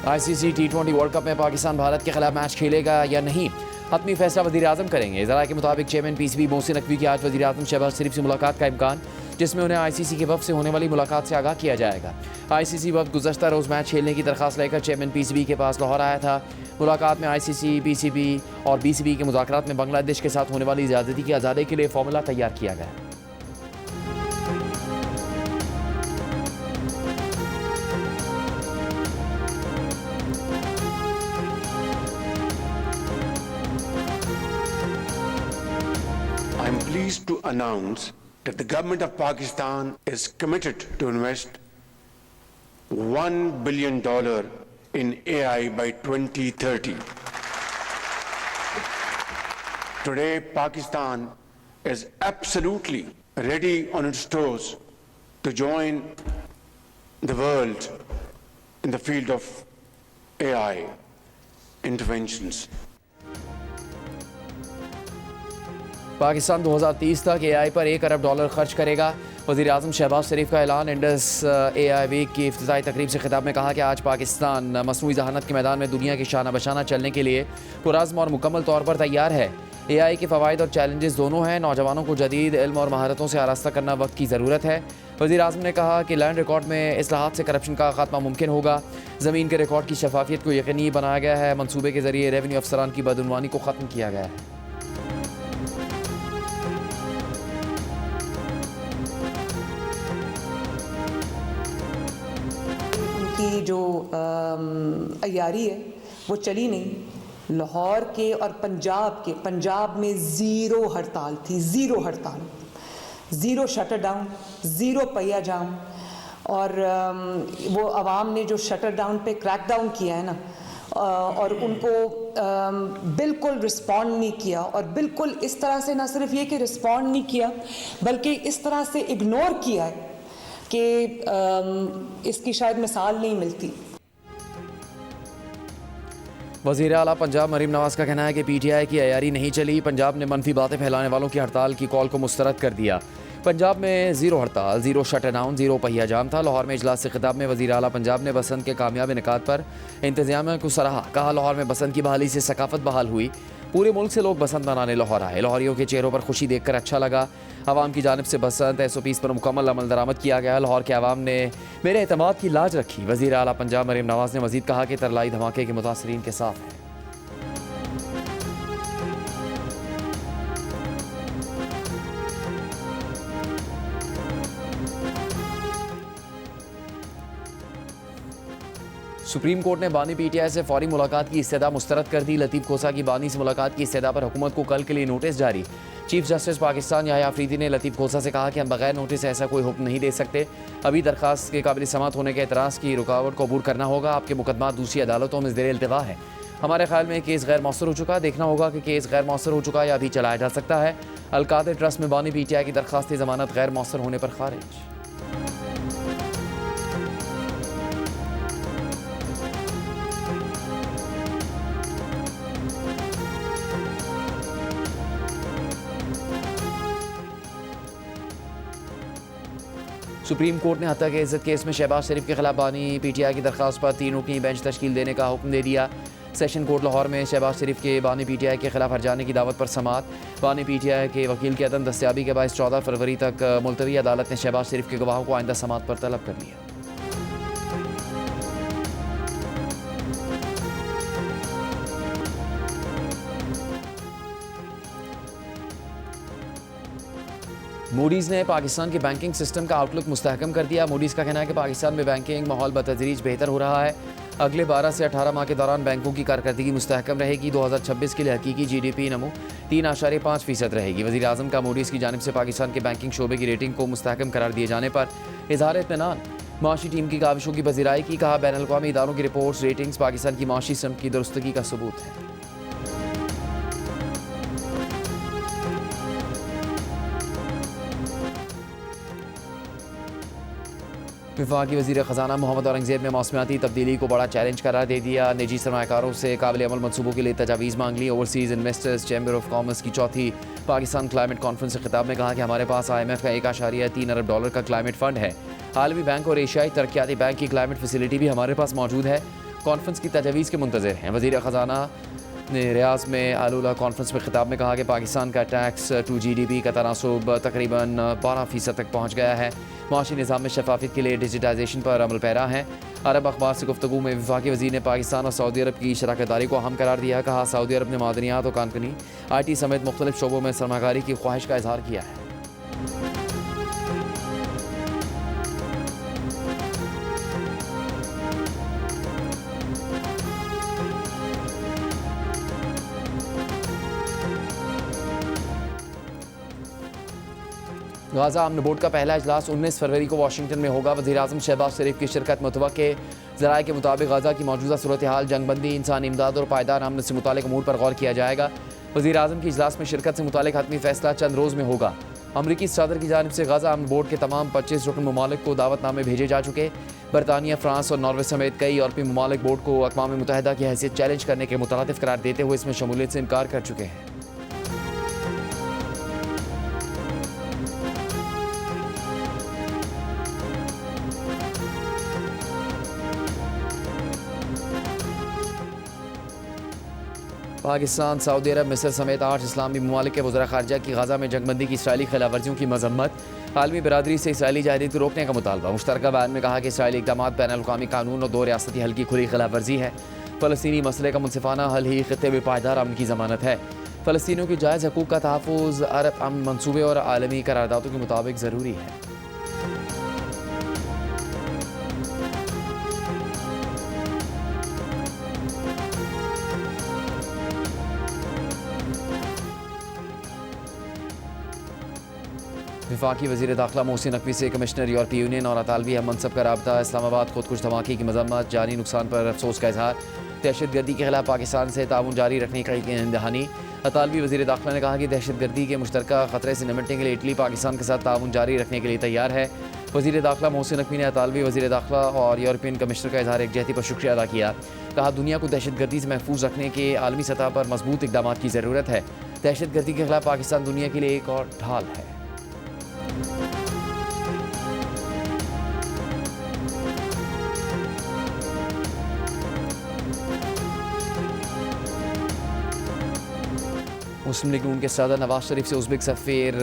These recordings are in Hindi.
ICC T20 वर्ल्ड कप में पाकिस्तान भारत के खिलाफ मैच खेलेगा या नहीं, हतमी फैसला वज़ीर-ए-आज़म करेंगे। ज़रा के मुताबिक चेयरमैन PCB मोहसिन नकवी की आज वज़ीर-ए-आज़म शहबाज शरीफ से मुलाकात का इम्कान, जिसमें उन्हें ICC के वफ़द से होने वाली मुलाकात से आगाह किया जाएगा। ICC वफ़द गुज़श्ता रोज़ मैच खेलने की दरख्वास्त लेकर चेयरमैन PCB के पास लाहौर आया था। मुलाकात में ICC, PCB और BCB के मुज़ाकरात में बांग्लादेश के साथ होने वाली ज़्यादती की आज़ादी के लिए फार्मूला तैयार किया गया। I am pleased to announce that the government of Pakistan is committed to invest $1 billion in AI by 2030. Today, Pakistan is absolutely ready on its toes to join the world in the field of AI interventions. Pakistan 2030 तक AI पर $1 अरब खर्च करेगा। वज़ीर-ए-आज़म शहबाज शरीफ का ऐलान इंडस AI वीक की इफ्तिताई तकरीब से खिताब में कहा कि आज पाकिस्तान मसनूई ज़हानत के मैदान में दुनिया की शाना बशाना चलने के लिए पुरअज़्म और मुकम्मल तौर पर तैयार है। AI के फ़वाइद और चैलेंजेस दोनों हैं। नौजवानों को जदीद इल्म और महारतों से आरास्ता करना वक्त की ज़रूरत है। वज़ीर-ए-आज़म ने कहा कि लैंड रिकॉर्ड में इस्लाहात से करप्शन का खात्मा मुमकिन होगा। ज़मीन के रिकॉर्ड की शफाफियत को यकीनी बनाया गया है। मनसूबे के ज़रिए रेवेन्यू अफसरान की बदउनवानी को ख़त्म किया गया है। की जो अय्यारी है वो चली नहीं। लाहौर के और पंजाब में ज़ीरो हड़ताल थी, ज़ीरो हड़ताल, ज़ीरो शटर डाउन, ज़ीरो पहिया जाम। और वो आवाम ने जो शटर डाउन पे क्रैक डाउन किया है ना, और उनको बिल्कुल रिस्पॉन्ड नहीं किया, और बिल्कुल इस तरह से ना सिर्फ ये कि रिस्पॉन्ड नहीं किया बल्कि इस तरह से इग्नोर किया है कि इसकी शायद मिसाल नहीं मिलती। वज़ीर आला पंजाब मरीम नवाज़ का कहना है कि PTI की अयारी नहीं चली। पंजाब ने मनफी बातें फैलाने वालों की हड़ताल की कॉल को मुस्तरद कर दिया। पंजाब में ज़ीरो हड़ताल, ज़ीरो शटर डाउन, ज़ीरो पहिया जाम था। लाहौर में इजलास से खिताब में वज़ीर आला पंजाब ने बसंत के कामयाब इनेकाद पर इंतज़ामिया को सराहा। कहा लाहौर में बसंत की बहाली से सकाफत बहाल हुई। पूरे मुल्क से लोग बसंत मनाने लाहौर आए। लाहौरियों के चेहरों पर खुशी देखकर अच्छा लगा। आवाम की जानिब से बसंत SOPs पर मुकम्मल अमल दरामद किया गया। लाहौर के आवाम ने मेरे एतमाद की लाज रखी। वज़ीर आला पंजाब मरीम नवाज़ ने मज़ीद कहा कि तरलाई धमाके के मुतासरीन के साथ है। सुप्रीम कोर्ट ने बानी PTI से फौरी मुलाकात की इस्तदा मुस्तरद कर दी। लतीफ़ खोसा की बानी से मुलाकात की इस्तदा पर हुकूमत को कल के लिए नोटिस जारी। चीफ जस्टिस पाकिस्तान याह्या अफरीदी ने लतीफ़ खोसा से कहा कि हम बगैर नोटिस ऐसा कोई हुक्म नहीं दे सकते। अभी दरखास्त के काबिल समात होने के एतराज़ की रुकावट को अबूर करना होगा। आपके मुकदमा दूसरी अदालतों में ज़ेर इल्तिवा है। हमारे ख्याल में केस गैर मौसर हो चुका। देखना होगा कि केस गैर मौसर हो चुका या अभी चलाया जा सकता है। अलकादर ट्रस्ट में बानी PTI की दरखास्त ज़मानत गैर मौसर होने पर खारिज। सुप्रीम कोर्ट ने हत्या के इज्जत केस में शहबाज शरीफ के खिलाफ बानी PTI की दरख्वास्त पर 3 रुकनी बेंच तश्कील देने का हुक्म दे दिया। सेशन कोर्ट लाहौर में शहबाज शरीफ के बानी PTI के खिलाफ हरजाने की दावत पर समात। बानी PTI के वकील की अदम दस्तियाबी के बायस 14 फरवरी तक मुलतवी अदालत ने शहबाज शरीफ के गवाहों को आइंदा समात पर तलब कर लिया। मूडीज़ ने पाकिस्तान के बैंकिंग सिस्टम का आउटलुक मुस्तहकम कर दिया। मूडीज़ का कहना है कि पाकिस्तान में बैंकिंग माहौल बतदरीज बेहतर हो रहा है। अगले 12 से 18 माह के दौरान बैंकों की कारकर्दगी मुस्तहकम रहेगी। 2026 के लिए हकीकी GDP नमू 3.5% रहेगी। वज़ीर-ए-आज़म का मूडीज़ की जानिब से पाकिस्तान के बैंकिंग शोबे की रेटिंग को मुस्तहकम करार दिए जाने पर इज़हार इत्मीनान। माशी टीम की काविशों की पज़ीराई की। कहा बैनुल अक़वामी इदारों की रिपोर्ट्स रेटिंग्स पाकिस्तान की माशी सिमत की दुरुस्तगी का सबूत है। वफाकी वज़ीर ख़जाना मोहम्मद औरंगज़ेब ने मौसमियाती तब्दीली को बड़ा चैलेंज करार दे दिया। निजी सरमाकारों से काबिल अमल मनसूबों के लिए तजावीज़ मांग ली। Overseas investors chamber of commerce की चौथी पाकिस्तान क्लाइमेट कॉन्फ्रेंस से खिताब में कहा कि हमारे पास IMF का $1.3 अरब का क्लाइमेट फ़ंड है। आलमी बैंक और एशियाई तरक्याती बैंक की क्लाइमेट फैसिलिटी भी हमारे पास मौजूद है। कॉन्फ्रेंस की तजवीज़ के मुंतज़िर हैं। वज़ीर ख़जाना ने रियाज में आलूला कॉन्फ्रेंस में खिताब में कहा कि पाकिस्तान का टैक्स टू GDP का तनासुब तकरीबन 12% तक पहुँच गया है। माशी निज़ाम में शफाफियत के लिए डिजिटाइजेशन पर अमल पैरा है। अरब अखबार से गुफ्तगू में वफाकी वज़ीर ने पाकिस्तान और सऊदी अरब की शराकतदारी को अहम करार दिया। कहा सऊदी अरब ने मादनियात और कानूनी IT समेत मुख्तलिफ शोबों में सरमाकारी की ख्वाहिश का इजहार किया है। गाज़ा अमन बोर्ड का पहला इजलास 19 फरवरी को वाशिंगटन में होगा। वज़ीर-ए-आज़म शहबाज शरीफ की शिरकत मुतवक्के। ज़राए के मुताबिक गाज़ा की मौजूदा सूरत हाल, जंगबंदी, इंसानी इमदाद और पायदार अमन से मुतालिक अमूर पर गौर किया जाएगा। वज़ीर-ए-आज़म की इजलास में शिरकत से मुतालिक हतमी फैसला चंद रोज़ में होगा। अमरीकी सदर की जानिब से गाज़ा अमन बोर्ड के तमाम 25 रुकन ममालिक को दावतनामे भेजे जा चुके। बरतानिया, फ्रांस और नॉर्वे समेत कई यूरोपीय ममालिक बोर्ड को अक़वाम मुत्तहिदा की हैसियत चैलेंज करने के मुतरादिफ करार देते हुए इसमें शमूलियत से इनकार कर चुके हैं। पाकिस्तान, सऊदी अरब, मिस्र समेत 8 इस्लामी ममालिक के वज़रा ख़ारजा की गाज़ा में जंगबंदी की इसराइली खिलाफ वर्जियों की मजम्मत। आलमी बरादरी से इसराइली जाहिरीत को रोकने का मुतालबा। मुश्तरका बयान में कहा कि इसराइली इक़दाम बैनुल-अक़वामी कानून और 2 रियासती हल की खुली खिलाफ वर्जी है। फ़लस्तीनी मसले का मुनसिफाना हल ही ख़ित्ते में पायदार अमन की ज़मानत है। फ़लस्तीनियों की जायज़ हकूक़ का तहफ़्फ़ुज़ अरब अमन मंसूबे और आलमी करारदादों के मुताबिक ज़रूरी है। वफाकी वज़ीर दाखिला मोहसिन नकवी से कमिश्नर यूरोपीय यूनियन और अतालवी हम मनसब का रब्ता। इस्लामाबाद खुद कुछ धमाके की मजम्मत, जानी नुकसान पर अफसोस का इजहार। दहशतगर्दी के खिलाफ पाकिस्तान से ताउन जारी रखने की दहानी। अतालवी वज़ीर दाखिला ने कहा कि दहशतगर्दी के मुश्तरका ख़तरे से निपटने के लिए इटली पाकिस्तान के साथ ताउन जारी रखने के लिए तैयार है। वज़ीर दाखिला मोहसिन नकवी ने अतालवी वज़ीर दाखिला और यूरोपियन कमिश्नर का इजहार एकजहती पर शुक्रिया अदा किया। कहा दुनिया को दहशतगर्दी से महफूज रखने के आलमी सतह पर मजबूत इक़दाम की ज़रूरत है। दहशतगर्दी के खिलाफ पाकिस्तान दुनिया के लिए एक और ढाल है। मुस्लिम लीग नून के सदर नवाज शरीफ से उज़्बेक सफ़ीर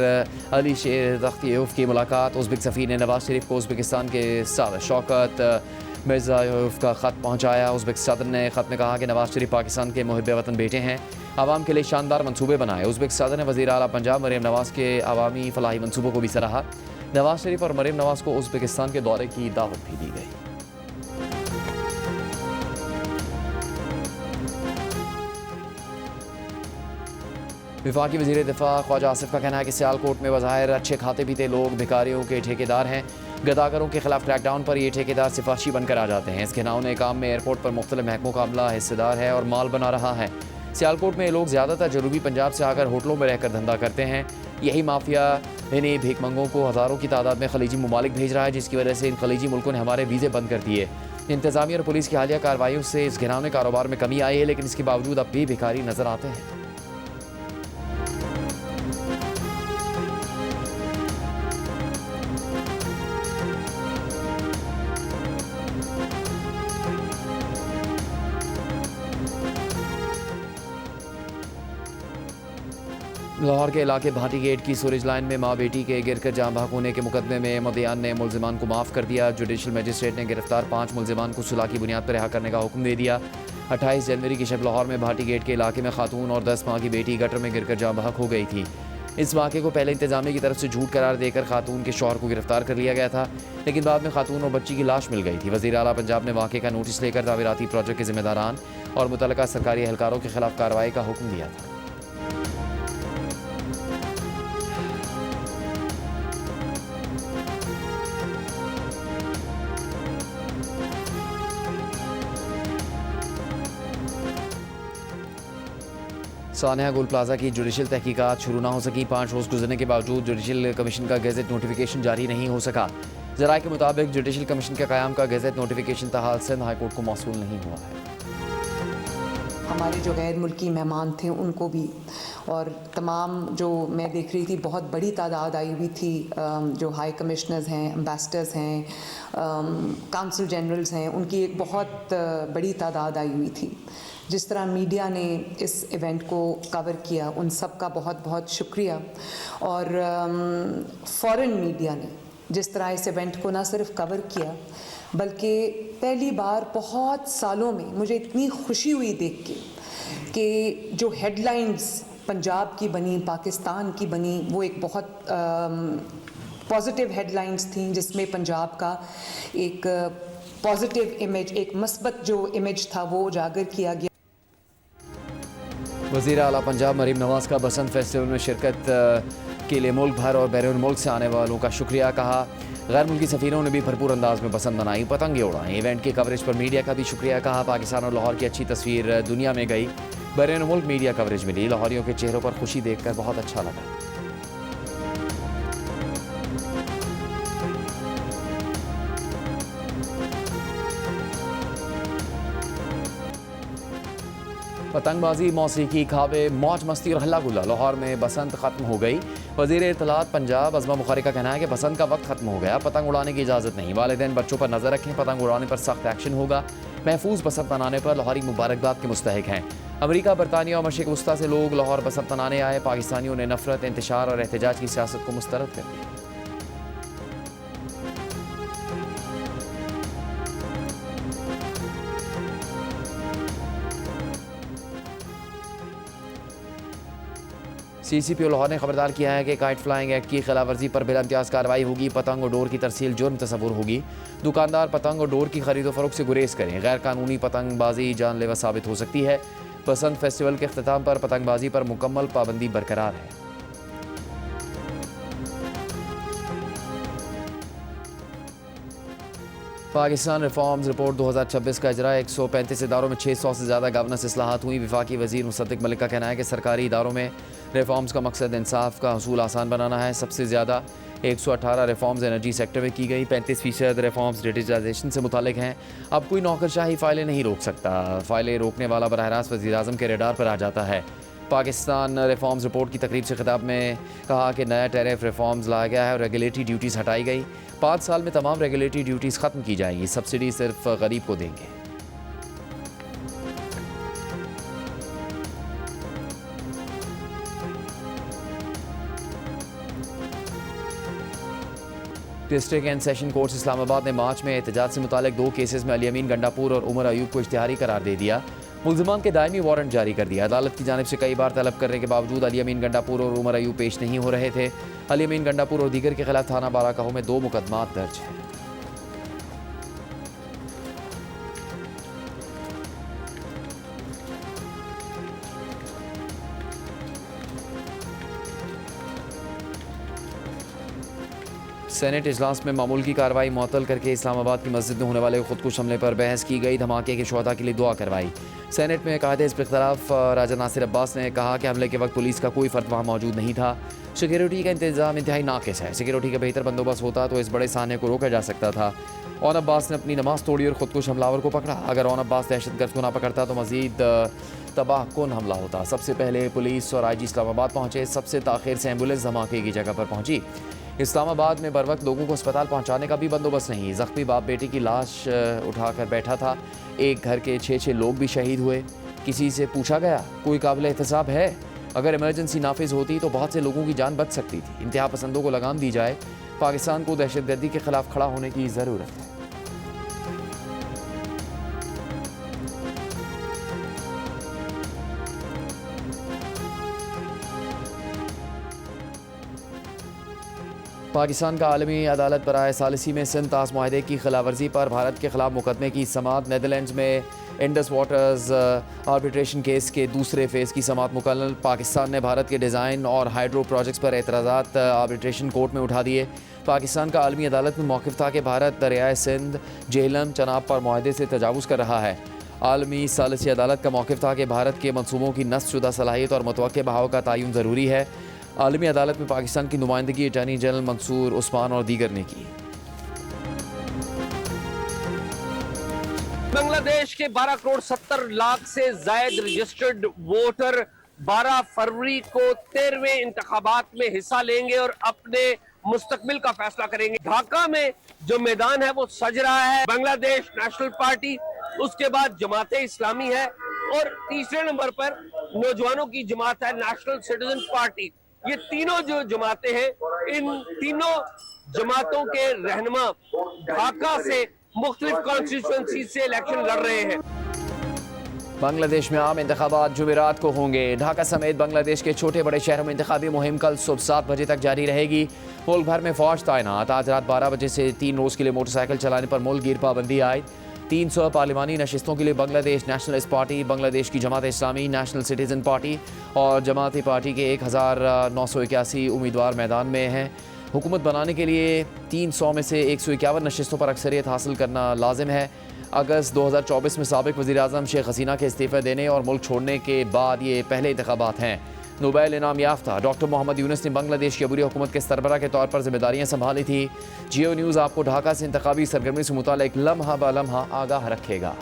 अली शेर तख्तियोफ की मुलाकात। उज़्बेक सफ़ीर ने नवाज शरीफ को उज़्बेकिस्तान के सदर शौकत मिर्ज़ायोफ का ख़त पहुँचाया। उज़्बेक सदर ने ख़त में कहा कि नवाज शरीफ पाकिस्तान के मुहिब वतन बेटे हैं, आवाम के लिए शानदार मनसूबे बनाए। उज़्बेक सदर ने वज़ीर आला पंजाब मरीम नवाज़ के अवामी फलाही मनसूबों को भी सराहा। नवाज शरीफ और मरीम नवाज़ को उज़्बेकिस्तान के दौरे की दावत भी दी गई। वफाकी वज़ीर दिफा ख्वाजा आसिफ का कहना है कि सियालकोट में बज़ाहिर अच्छे खाते पीते लोग भिखारियों के ठेकेदार हैं। गदागरों के खिलाफ क्रैकडाउन पर ये ठेकेदार सिफारशी बनकर आ जाते हैं। इस घिनौने काम में एयरपोर्ट पर मुख्तलिफ महकमों का अमला हिस्सेदार है और माल बना रहा है। सियालकोट में ये लोग ज़्यादातर जनूबी पंजाब से आकर होटलों में रहकर धंधा करते हैं। यही माफिया इन्हीं भीखमंगों को हज़ारों की तादाद में खलीजी ममालिक भेज रहा है, जिसकी वजह से इन खलीजी मुल्कों ने हमारे वीज़े बंद कर दिए। इंतज़ामिया और पुलिस की हालिया कार्रवाइयों से इस घिनौने कारोबार में कमी आई है, लेकिन इसके बावजूद अब भी भिखारी नजर आते हैं। लाहौर के इलाके भाटी गेट की सूरज लाइन में माँ बेटी के गिरकर जाँ बहक होने के मुकदमे में मुद्दईयान ने मुलजिमान को माफ़ कर दिया। जुडिशल मजिस्ट्रेट ने गिरफ्तार 5 मुलजिमान को सुलह की बुनियाद पर रिहा करने का हुक्म दे दिया। 28 जनवरी की शब लाहौर में भाटी गेट के इलाके में खातून और 10 माह की बेटी गटर में गिरकर जाँ बहक हो गई थी। इस वाक़े को पहले इंतजामिया की तरफ से झूठ करार देकर खातून के शौहर को गिरफ्तार कर लिया गया था, लेकिन बाद में खातून और बच्ची की लाश मिल गई थी। वज़ीर आला पंजाब ने वाक़े का नोटिस लेकर तामीराती प्रोजेक्ट के जिम्मेदारान और मुतल्लिका सरकारी एहलकारों के खिलाफ कार्रवाई का हुक्म दिया था। सानिया गोल प्लाजा की जुडिशल तहकीकात शुरू ना हो सकी। 5 रोज़ गुजरने के बावजूद जुडिशल कमीशन का गज़ट नोटिफिकेशन जारी नहीं हो सका। ज़राए के मुताबिक जुडिशल कमीशन के क़याम का गज़ट नोटिफिकेशन ताहाल सिंध हाईकोर्ट को मौसूल नहीं हुआ है। हमारे जो गैर मुल्की मेहमान थे उनको भी और तमाम जो मैं देख रही थी बहुत बड़ी तादाद आई हुई थी, जो हाई कमिश्नर्स हैं, एम्बेसडर्स हैं, काउंसिल जनरल्स हैं, उनकी एक बहुत बड़ी तादाद आई हुई थी। जिस तरह मीडिया ने इस इवेंट को कवर किया, उन सब का बहुत बहुत शुक्रिया। और फॉरेन मीडिया ने जिस तरह इस इवेंट को ना सिर्फ कवर किया, बल्कि पहली बार बहुत सालों में मुझे इतनी खुशी हुई देख के कि जो हेडलाइंस पंजाब की बनी, पाकिस्तान की बनी, वो एक बहुत पॉजिटिव हेडलाइंस थी, जिसमें पंजाब का एक पॉजिटिव इमेज, एक मस्बत जो इमेज था वो उजागर किया गया। वज़ीर आला पंजाब मरीम नवाज़ का बसंत फेस्टिवल में शिरकत के लिए मुल्क भर और बैरून मुल्क से आने वालों का शुक्रिया कहा। गैर मुल्की सफ़ीरों ने भी भरपूर अंदाज में बसंत मनाई, पतंगे उड़ाएं। इवेंट के कवरेज पर मीडिया का भी शुक्रिया कहा। पाकिस्तान और लाहौर की अच्छी तस्वीर दुनिया में गई, बैरून मुल्क मीडिया कवरेज मिली। लाहौरियों के चेहरों पर खुशी देखकर बहुत अच्छा लगा। पतंगबाजी, मौसीकी, खाबे, मौज मस्ती और हल्ला गुल्ला। लाहौर में बसंत खत्म हो गई। वज़ीर इत्तलात पंजाब अज़मा बुखारी का कहना है कि बसंत का वक्त खत्म हो गया, पतंग उड़ाने की इजाज़त नहीं। वालिदैन बच्चों पर नज़र रखें, पतंग उड़ाने पर सख्त एक्शन होगा। महफूज बसंत मनाने पर लाहौरी मुबारकबाद के मुस्तहिक हैं। अमरीका, बरतानिया और मशरिक़ वस्ता से लोग लाहौर बसंत मनाने आए। पाकिस्तानियों ने नफरत, इंतशार और एहतजाज की सियासत को मुस्तरद कर दिया। CCPO लाहौर ने खबरदार किया है कि काइट फ्लाइंग एक्ट की खिलाफ वर्जी पर बिला इम्तियाज़ कार्रवाई होगी। पतंग और डोर की तरसील जुर्म तस्वुर होगी। दुकानदार पतंग और डोर की खरीदो फरोख्त से गुरेज करें। गैर कानूनी पतंगबाजी जानलेवा साबित हो सकती है। बसंत फेस्टिवल के अख्ताम पर पतंगबाजी पर मुकम्मल पाबंदी बरकरार है। पाकिस्तान रिफॉर्म्स रिपोर्ट 2026 का इजरा 135 इदारों में 600 से ज़्यादा गवर्नेंस इस्लाहात हुई। वफाकी वज़ीर मुसद्दिक मलिक का कहना है कि सरकारी इदारों में रिफॉर्म्स का मकसद इंसाफ का हसूल आसान बनाना है। सबसे ज़्यादा 118 रिफॉर्म्स एनर्जी सेक्टर में की गई। 35% रिफॉर्म्स डिजिटाइजेशन से मुतालिक हैं। अब कोई नौकरशाही फ़ाइलें नहीं रोक सकता। फ़ाइलें रोकने वाला बराह रास्त वज़ीर आज़म के रेडार पर आ जाता है। पाकिस्तान रिफॉर्म्स रिपोर्ट की तकरीब से खिताब में कहा कि नया टैरिफ रिफॉर्म्स लाया गया है और रेगुलेटरी ड्यूटीज़ हटाई गई। 5 साल में तमाम रेगुलेटरी ड्यूटीज़ ख़त्म की जाएंगी। सब्सिडी सिर्फ गरीब को देंगे। District and session court Islamabad ने मार्च में एहतजाज से मुतालिक 2 केसेस में अली अमीन गंडापुर और उमर अयूब को इश्तिहारी करार दे दिया। मुल्ज़िमान के दायमी वारंट जारी कर दिया। अदालत की जानिब से कई बार तलब करने के बावजूद अली अमीन गंडापुर और उमर अयूब पेश नहीं हो रहे थे। अली अमीन गंडापुर और दीगर के खिलाफ थाना बाराकाहो में 2 मुकदमात दर्ज हैं। सेनेट इजलास में मामूल की कार्रवाई मुअत्तल करके इस्लामाबाद की मस्जिद में होने वाले खुदकुश हमले पर बहस की गई। धमाके के शुहदा के लिए दुआ करवाई। सेनेट में कायदे इस खिलाफ राजा नासिर अब्बास ने कहा कि हमले के वक्त पुलिस का कोई फ़र्द वहाँ मौजूद नहीं था। सिक्योरिटी का इंतजाम इंतहाई नाकिस है। सिक्योरिटी का बेहतर बंदोबस्त होता तो इस बड़े साने को रोका जा सकता था। ओन अब्बास ने अपनी नमाज तोड़ी और खुदकुश हमलावर को पकड़ा। अगर ओन अब्बास दहशतगर्द को ना पकड़ता तो मजीद तबाह कौन हमला होता। सबसे पहले पुलिस और IG इस्लामाबाद पहुँचे। सबसे ताख़िर से एम्बुलेंस धमाके की जगह पर पहुँची। इस्लामाबाद में बर वक्त लोगों को अस्पताल पहुंचाने का भी बंदोबस्त नहीं। ज़ख्मी बाप बेटी की लाश उठाकर बैठा था। एक घर के 6 लोग भी शहीद हुए। किसी से पूछा गया कोई काबिल एहतसाब है? अगर इमरजेंसी नाफिज होती तो बहुत से लोगों की जान बच सकती थी। इंतहा पसंदों को लगाम दी जाए। पाकिस्तान को दहशतगर्दी के खिलाफ खड़ा होने की ज़रूरत है। पाकिस्तान का आलमी अदालत बराए सालिसी में सिंध तास मुआहदे की खिलाफवर्जी पर भारत के खिलाफ मुकदमे की समात। नेदरलैंड्स में इंडस वाटर्स आर्बिट्रेशन केस के दूसरे फेज़ की समात मुकम्मल। पाकिस्तान ने भारत के डिज़ाइन और हाइड्रो प्रोजेक्ट्स पर एतराज़ात आर्बिट्रेशन कोर्ट में उठा दिए। पाकिस्तान का आलमी अदालत में मौक़िफ़ था कि भारत दरियाए सिंध, जेहलम, चनाब पर मुआहदे से तजावुज़ कर रहा है। आलमी सालिसी अदालत का मौक़िफ़ था कि भारत के मनसूबों की नस्बशुदा सलाहियत और मुतवक्के बहाव का तयन ज़रूरी है। आलमी अदालत में पाकिस्तान की नुमाइंदगी अटॉर्नी जनरल मंसूर उस्मान और दीगर ने की। बांग्लादेश के 12 करोड़ 70 लाख से जायद रजिस्टर्ड वोटर 12 फरवरी को 13वें इंतखाबात में हिस्सा लेंगे और अपने मुस्तकबिल का फैसला करेंगे। ढाका में जो मैदान है वो सज रहा है। बांग्लादेश नेशनल पार्टी, उसके बाद जमात इस्लामी है और तीसरे नंबर पर नौजवानों की जमात है नेशनल सिटीजन पार्टी। ये तीनों जो जमातें हैं, इन तीनों जमातों के रहनुमा ढाका से मुख्तलिफ कॉन्स्टिट्यूएंसी से इलेक्शन लड़ रहे हैं। बांग्लादेश में आम इंतखाबात जुमेरात को होंगे। ढाका समेत बांग्लादेश के छोटे बड़े शहरों में इंतखाबी मुहिम कल सुबह 7 बजे तक जारी रहेगी। मुल्क भर में फौज तैनात। आज रात 12 बजे से 3 रोज़ के लिए मोटरसाइकिल चलाने पर मुल्क गिर पाबंदी आयद। 300 पार्लिमानी नशिस्तों के लिए बांग्लादेश नेशनलिस्ट पार्टी, बांग्लादेश की Jamaat Islami, national citizen party और जमाती पार्टी के 1981 उम्मीदवार मैदान में हैं। हुकूमत बनाने के लिए 300 में से 151 नशिस्तों पर अक्सरियत हासिल करना लाजिम है। अगस्त 2024 में साबिक वज़ीर-ए-आज़म शेख हसीना के इस्तीफ़ा देने और मुल्क छोड़ने के बाद ये पहले इंतखाबात हैं। नोबेल इनाम याफ्ता डॉक्टर मोहम्मद यूनुस ने बांग्लादेश की अबूरी हुकूमत के सरबराह के तौर पर जिम्मेदारियां संभाली थी। जियो न्यूज़ आपको ढाका से इंतखाबी सरगर्मी से मुताल्लिक लम्हा ब लम्हा आगाह रखेगा।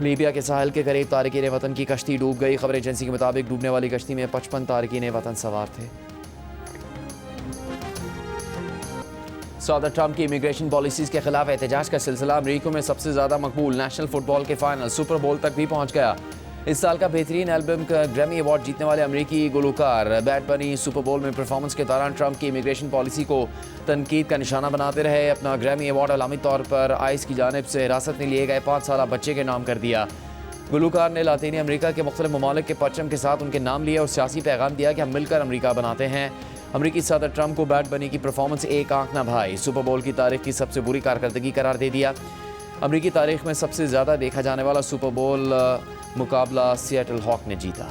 लीबिया के साहिल के करीब तारकीन वतन की कश्ती डूब गई। खबर एजेंसी के मुताबिक डूबने वाली कश्ती में 55 तारकीन वतन सवार थे। सदर ट्रंप की इमिग्रेशन पॉलिसीज़ के खिलाफ एहतजाज का सिलसिला अमरीका में सबसे ज़्यादा मकबूल नेशनल फुटबॉल के फाइनल सुपर बोल तक भी पहुँच गया। इस साल का बेहतरीन एल्बम का ग्रैमी अवार्ड जीतने वाले अमरीकी गुलकार बैड बनी सुपर बोल में परफॉर्मेंस के दौरान ट्रंप की इमिग्रेशन पॉलिसी को तनकीद का निशाना बनाते रहे। अपना ग्रैमी अवार्ड अलामी तौर पर आइस की जानिब से हिरासत में लिए गए 5 साला बच्चे के नाम कर दिया। गुलकार ने लातीनी अमरीका के मुख्तलिफ ममालिक के परचम के साथ उनके नाम लिए और सियासी पैगाम दिया कि हम मिलकर अमरीका बनाते हैं। अमरीकी सदर ट्रंप को बैड बनी की परफॉर्मेंस एक आंख ना भाई सुपर बोल की तारीख की सबसे बुरी कारकर्दगी करार दे दिया। अमरीकी तारीख में सबसे ज़्यादा देखा जाने वाला सुपर बोल मुकाबला सिएटल हॉक ने जीता।